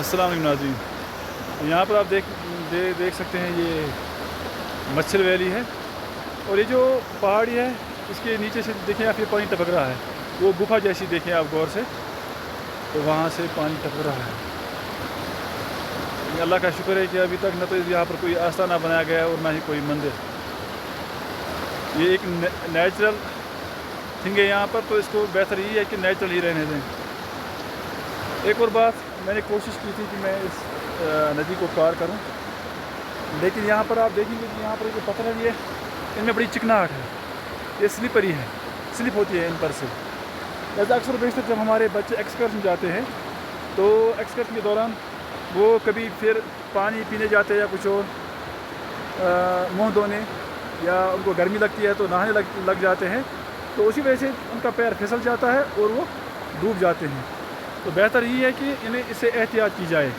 अस्सलाम वालेकुम नाज़रीन। यहाँ पर आप देख सकते हैं ये मच्छर वैली है, और ये जो पहाड़ी है इसके नीचे से देखें आप, ये पानी टपक रहा है। वो गुफा जैसी देखें आप गौर से, तो वहाँ से पानी टपक रहा है। अल्लाह का शुक्र है कि अभी तक न तो यहाँ पर कोई आस्थाना बनाया गया है और ना ही कोई मंदिर। ये एक नेचुरल थिंग है यहाँ पर, तो इसको बेहतर यही है कि नेचुरल ही रहने दें। एक और बात, मैंने कोशिश की थी कि मैं इस नदी को पार करूं, लेकिन यहाँ पर आप देखेंगे कि यहाँ पर जो पत्थर है ये इनमें बड़ी चिकनाहट है, ये स्लिपरी है, स्लिप होती है इन पर से। ऐसा अक्सर बेशतर जब हमारे बच्चे एक्सकर्शन जाते हैं तो एक्सकर्शन के दौरान वो कभी फिर पानी पीने जाते हैं या कुछ और मुँह धोने, या उनको गर्मी लगती है तो नहाने लग जाते हैं, तो उसी वजह से उनका पैर फिसल जाता है और वो डूब जाते हैं। तो बेहतर यही है कि इन्हें इससे एहतियात की जाए,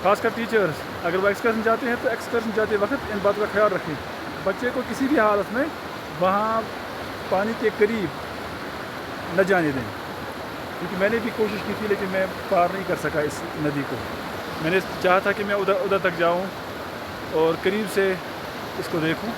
खासकर टीचर्स अगर वो एक्सकर्शन जाते हैं तो एक्सकर्शन जाते वक्त इन बातों का ख्याल रखें, बच्चे को किसी भी हालत में वहाँ पानी के करीब न जाने दें। क्योंकि मैंने भी कोशिश की थी लेकिन मैं पार नहीं कर सका इस नदी को। मैंने चाहा था कि मैं उधर तक जाऊँ और करीब से इसको देखूँ।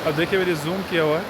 अब देखिए मैंने जूम किया हुआ है,